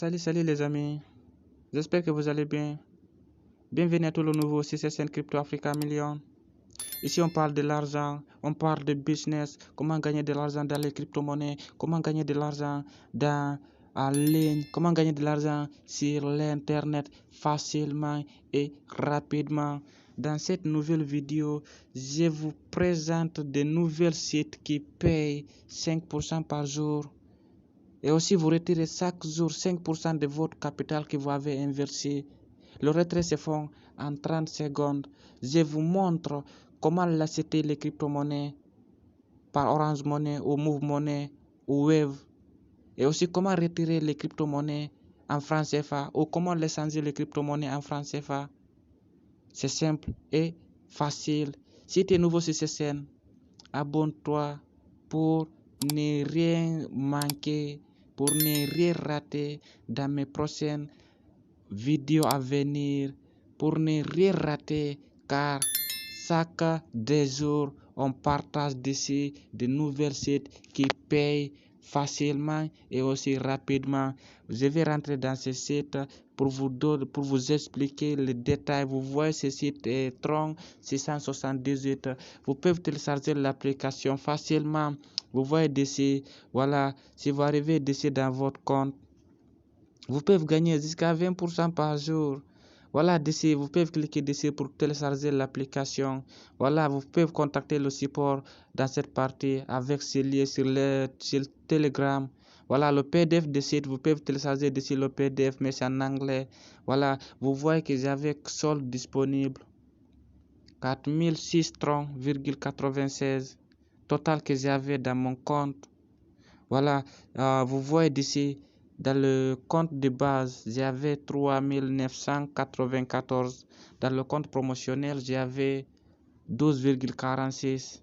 Salut les amis, j'espère que vous allez bien. Bienvenue à tout le nouveau CCSN Crypto Africa Million. Ici on parle de l'argent, on parle de business, comment gagner de l'argent dans les crypto-monnaies, comment gagner de l'argent en ligne, comment gagner de l'argent sur l'internet facilement et rapidement. Dans cette nouvelle vidéo, je vous présente de nouveaux sites qui payent 5% par jour. Et aussi, vous retirez chaque jour 5% de votre capital que vous avez investi. Le retrait se fait en 30 secondes. Je vous montre comment l'acheter les crypto-monnaies par Orange Money ou Move Money ou Wave. Et aussi comment retirer les crypto-monnaies en francs CFA ou comment les changer les crypto-monnaies en francs CFA. C'est simple et facile. Si tu es nouveau sur cette chaîne, abonne-toi pour ne rien manquer, pour ne rien rater dans mes prochaines vidéos à venir, pour ne rien rater, car chaque 2 jours, on partage d'ici de nouvelles sites qui payent facilement et aussi rapidement. Je vais rentrer dans ce site pour vous expliquer les détails. Vous voyez ce site est Tron 678. Vous pouvez télécharger l'application facilement. Vous voyez d'ici, voilà, si vous arrivez d'ici dans votre compte, vous pouvez gagner jusqu'à 20% par jour. Voilà, d'ici, vous pouvez cliquer d'ici pour télécharger l'application. Voilà, vous pouvez contacter le support dans cette partie avec ce lien sur Telegram. Voilà, le PDF de site, vous pouvez télécharger d'ici le PDF, mais c'est en anglais. Voilà, vous voyez que j'avais solde disponible. 4006,96 total que j'avais dans mon compte. Voilà, vous voyez d'ici. Dans le compte de base, j'avais 3994. Dans le compte promotionnel, j'avais 12,46.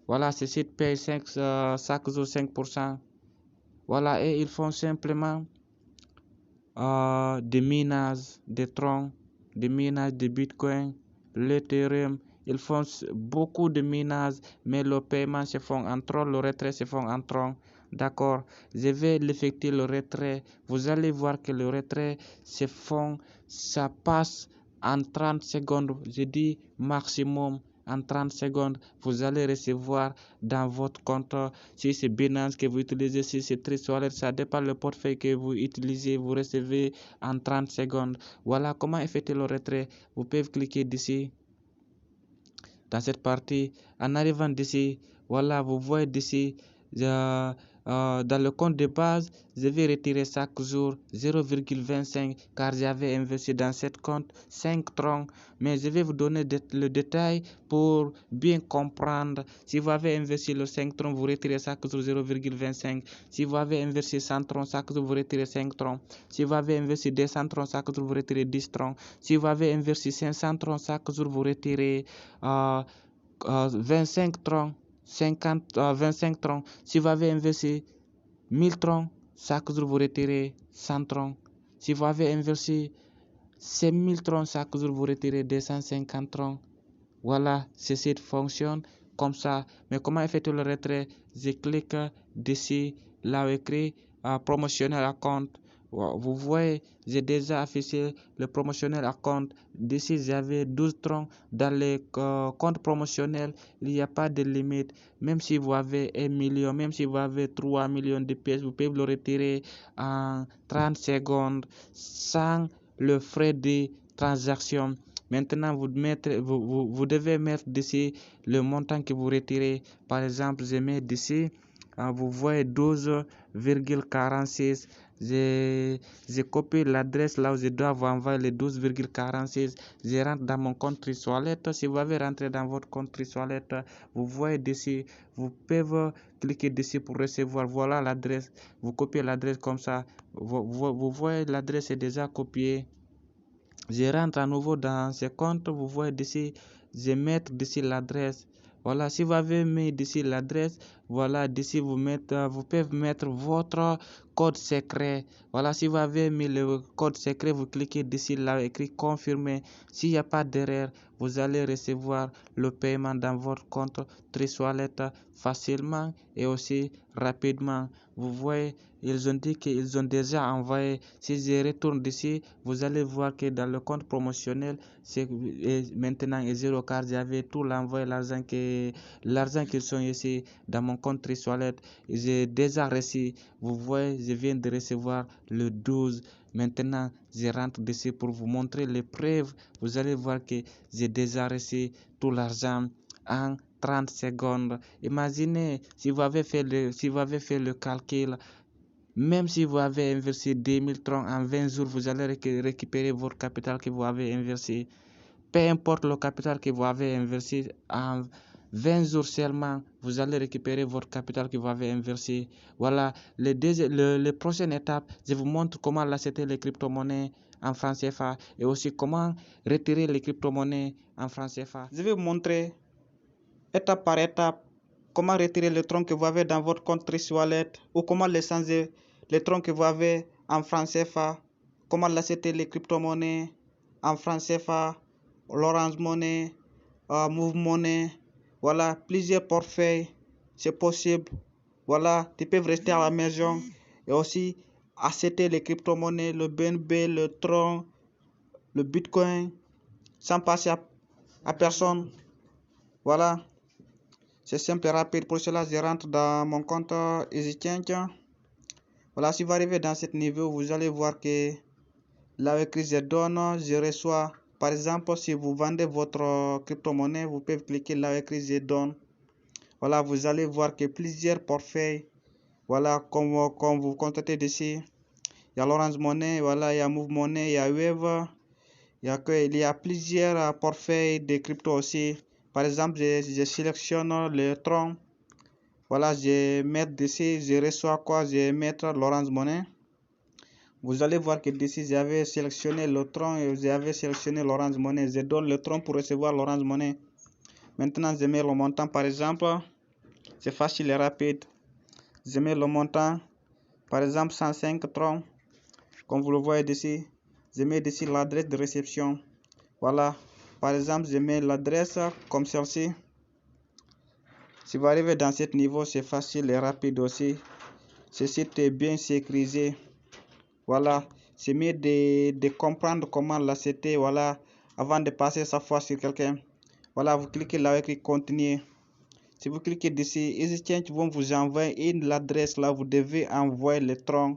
Voilà, ce site paye chaque jour 5%. Voilà, et ils font simplement des minages de Tron, des minages de Bitcoin, l'Ethereum. Ils font beaucoup de minages, mais le paiement se fait en Tron, le retrait se fait en Tron. D'accord, je vais l'effectuer le retrait. Vous allez voir que le retrait se fait, ça passe en 30 secondes. Je dis maximum en 30 secondes. Vous allez recevoir dans votre compte, si c'est Binance que vous utilisez, si c'est Trezor, ça dépend le portefeuille que vous utilisez, vous recevez en 30 secondes. Voilà comment effectuer le retrait. Vous pouvez cliquer d'ici, dans cette partie. En arrivant d'ici, voilà, vous voyez d'ici, dans le compte de base, je vais retirer chaque jour 0,25 car j'avais investi dans cette compte 5 troncs. Mais je vais vous donner le détail pour bien comprendre. Si vous avez investi le 5 troncs, vous retirez chaque jour 0,25. Si vous avez investi 100 troncs, chaque jour vous retirez 5 troncs. Si vous avez investi 200 troncs, chaque jour vous retirez 10 troncs. Si vous avez investi 500 troncs, chaque jour vous retirez 25 troncs. 25 troncs. Si vous avez investi 1000 troncs, chaque jour vous retirez 100 troncs. Si vous avez investi 5000 troncs, chaque jour vous retirez 250 troncs. Voilà, ce site fonctionne comme ça. Mais comment effectuer le retrait? Je clique d'ici, là où écrit promotionnel account. Vous voyez, j'ai déjà affiché le promotionnel account. D'ici, j'avais 12 troncs. Dans les comptes promotionnels, il n'y a pas de limite. Même si vous avez 1 million, même si vous avez 3 millions de pièces, vous pouvez le retirer en 30 secondes sans le frais de transaction. Maintenant, vous devez mettre d'ici le montant que vous retirez. Par exemple, je mets d'ici, vous voyez 12,46. J'ai copié l'adresse là où je dois vous envoyer les 12,46. Je rentre dans mon compte Trezor. Si vous avez rentré dans votre compte Trezor, vous voyez d'ici, vous pouvez cliquer d'ici pour recevoir. Voilà l'adresse. Vous copiez l'adresse comme ça. Vous voyez l'adresse est déjà copiée. Je rentre à nouveau dans ce compte. Vous voyez d'ici, je mets d'ici l'adresse. Voilà, si vous avez mis d'ici l'adresse, voilà, d'ici vous pouvez mettre votre code secret. Voilà, si vous avez mis le code secret, vous cliquez d'ici là, écrit confirmer. S'il n'y a pas d'erreur, vous allez recevoir le paiement dans votre compte TriSwallet facilement et aussi rapidement. Vous voyez, ils ont dit qu'ils ont déjà envoyé. Si je retourne d'ici, vous allez voir que dans le compte promotionnel, maintenant est zéro car j'avais tout l'envoyé, l'argent qu'ils sont ici dans mon compte TriSwallet. J'ai déjà reçu. Vous voyez, je viens de recevoir le 12. Maintenant, je rentre d'ici pour vous montrer les preuves. Vous allez voir que j'ai déjà reçu tout l'argent en 30 secondes. Imaginez si vous avez fait le calcul. Même si vous avez investi 10 000 troncs en 20 jours, vous allez récupérer votre capital que vous avez investi. Peu importe le capital que vous avez investi en 20 jours seulement, vous allez récupérer votre capital que vous avez investi. Voilà, les prochaines étapes, je vous montre comment l'acheter les crypto-monnaies en francs CFA et aussi comment retirer les crypto-monnaies en francs CFA. Je vais vous montrer étape par étape comment retirer les troncs que vous avez dans votre compte TriSwallet ou comment les changer les troncs que vous avez en francs CFA, comment l'acheter les crypto-monnaies en francs CFA, l'Orange Money, Move Money. Voilà, plusieurs portefeuilles, c'est possible. Voilà, tu peux rester à la maison et aussi acheter les crypto-monnaies, le BNB, le Tron, le Bitcoin, sans passer à personne. Voilà, c'est simple et rapide. Pour cela, je rentre dans mon compte EasyChange. Voilà, si vous arrivez dans ce niveau, vous allez voir que là, écrit je donne, je reçois. Par exemple, si vous vendez votre crypto-monnaie, vous pouvez cliquer là, écrit je donne. Voilà, vous allez voir que plusieurs portefeuilles. Voilà, comme vous constatez ici, il y a l'Orange Money, voilà, il y a Move Money, il y a Wave, il y a plusieurs portefeuilles de crypto aussi. Par exemple, je sélectionne le Tron. Voilà, je mets ici, je reçois quoi, je vais mettre l'Orange Money. Vous allez voir que d'ici, j'avais sélectionné le Tron et j'avais sélectionné l'Orange Money. Je donne le Tron pour recevoir l'Orange Money. Maintenant, je mets le montant, par exemple. C'est facile et rapide. Je mets le montant, par exemple 105 troncs, comme vous le voyez ici. Je mets ici l'adresse de réception. Voilà, par exemple, je mets l'adresse comme celle-ci. Si vous arrivez dans ce niveau, c'est facile et rapide aussi. Ce site est bien sécurisé. Voilà, c'est mieux de comprendre comment l'acheter, voilà, avant de passer sa foi sur quelqu'un. Voilà, vous cliquez là écrit continuer. Si vous cliquez d'ici, EasyChange vont vous envoyer une adresse là, vous devez envoyer le tronc.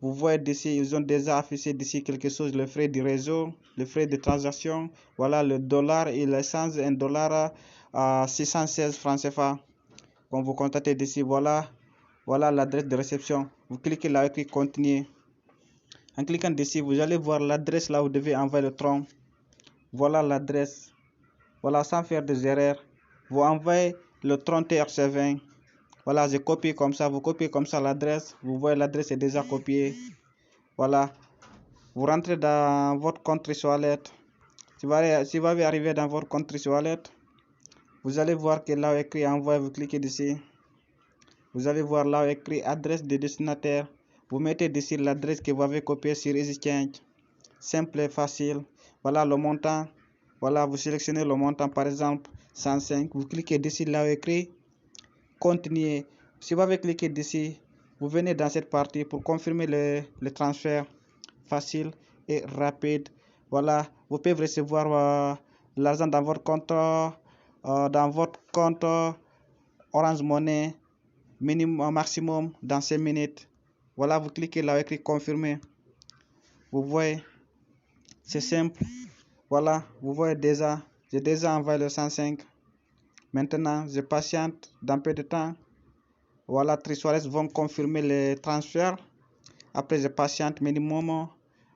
Vous voyez d'ici, ils ont déjà affiché d'ici quelque chose, le frais du réseau, le frais de transaction. Voilà le dollar et l'essence, $1 à 616 francs CFA. Quand vous contactez d'ici, voilà l'adresse de réception. Vous cliquez là écrit continuer. En cliquant d'ici, vous allez voir l'adresse là où vous devez envoyer le tronc. Voilà l'adresse. Voilà, sans faire des erreurs. Vous envoyez le tronc TRC20. Voilà, j'ai copié comme ça. Vous copiez comme ça l'adresse. Vous voyez l'adresse est déjà copiée. Voilà. Vous rentrez dans votre compte TriSwallet. Si vous avez arrivé dans votre compte TriSwallet, vous allez voir que là où écrit envoyer, vous cliquez ici. Vous allez voir là où écrit adresse de destinataire. Vous mettez ici l'adresse que vous avez copiée sur EasyChange. Simple et facile. Voilà le montant. Voilà, vous sélectionnez le montant, par exemple 105. Vous cliquez ici là où écrit continuer. Si vous avez cliqué d'ici, vous venez dans cette partie pour confirmer le transfert facile et rapide. Voilà, vous pouvez recevoir l'argent dans votre compte Orange Money minimum maximum dans 5 minutes. Voilà, vous cliquez là écrit confirmer. Vous voyez, c'est simple. Voilà, vous voyez déjà, j'ai déjà envoyé le 105. Maintenant, je patiente dans peu de temps. Voilà, TriSwallet vont confirmer les transferts. Après, je patiente minimum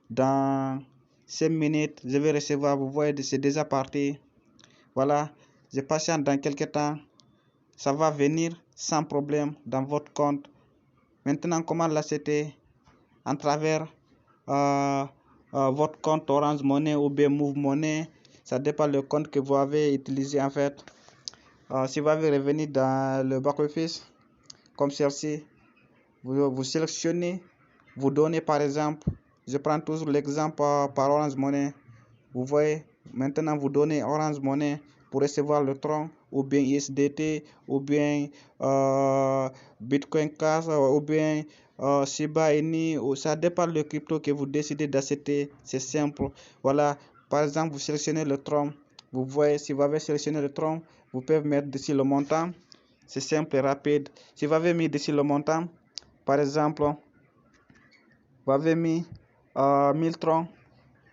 dans 5 minutes. Je vais recevoir, vous voyez, c'est déjà parti. Voilà, je patiente dans quelques temps. Ça va venir sans problème dans votre compte. Maintenant, comment l'acheter? En travers votre compte Orange Money ou bien Move Money. Ça dépend du compte que vous avez utilisé en fait. Si vous avez revenu dans le back-office, comme celle-ci, vous sélectionnez, vous donnez par exemple, je prends toujours l'exemple par Orange Money. Vous voyez, Maintenant, vous donnez Orange Money pour recevoir le Tron, ou bien USDT, ou bien Bitcoin Cash, ou bien Shiba Inu, ou ça dépend de crypto que vous décidez d'acheter. C'est simple. Voilà, par exemple, vous sélectionnez le Tron. Vous voyez, si vous avez sélectionné le Tron, vous pouvez mettre dessus le montant. C'est simple et rapide. Si vous avez mis dessus le montant, par exemple, vous avez mis 1000 Tron.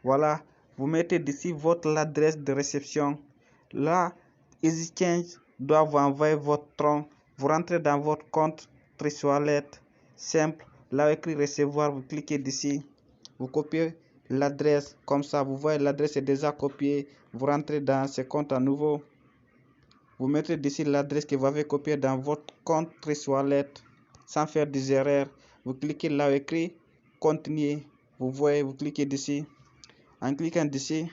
Voilà, vous mettez d'ici votre adresse de réception. Là, EasyChange doit vous envoyer votre Tron. Vous rentrez dans votre compte Trust Wallet. Simple. Là, écrit recevoir, vous cliquez d'ici. Vous copiez l'adresse. Comme ça, vous voyez l'adresse est déjà copiée. Vous rentrez dans ce compte à nouveau. Vous mettez d'ici l'adresse que vous avez copiée dans votre compte Trust Wallet. Sans faire des erreurs. Vous cliquez là écrit continuer. Vous voyez, vous cliquez d'ici. En cliquant d'ici,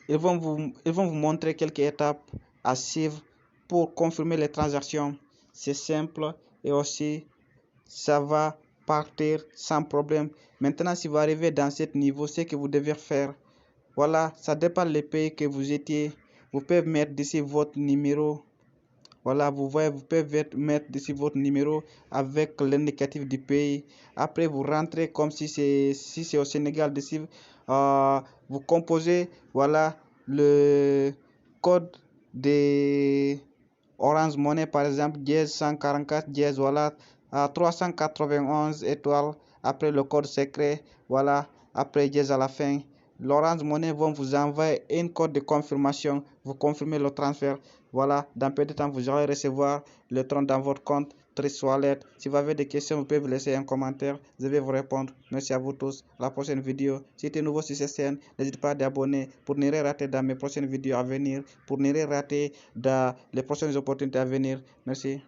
ils vont vous montrer quelques étapes à suivre pour confirmer les transactions. C'est simple et aussi ça va partir sans problème. Maintenant, si vous arrivez dans ce niveau, ce que vous devez faire, voilà, ça dépend des pays que vous étiez. Vous pouvez mettre d'ici votre numéro. Voilà, vous voyez, vous pouvez mettre ici votre numéro avec l'indicatif du pays. Après, vous rentrez comme si c'est au Sénégal. D'ici, vous composez, voilà, le code de Orange Money, par exemple, dièse 144, dièse, voilà, 391 étoiles. Après, le code secret, voilà, après dièse à la fin. L'Orange Money vont vous envoyer un code de confirmation. Vous confirmez le transfert. Voilà, dans peu de temps, vous allez recevoir le Tron dans votre compte Trust Wallet. Si vous avez des questions, vous pouvez vous laisser un commentaire. Je vais vous répondre. Merci à vous tous. À la prochaine vidéo. Si tu es nouveau sur cette chaîne, n'hésite pas à t'abonner pour ne rien rater dans mes prochaines vidéos à venir, pour ne rien rater dans les prochaines opportunités à venir. Merci.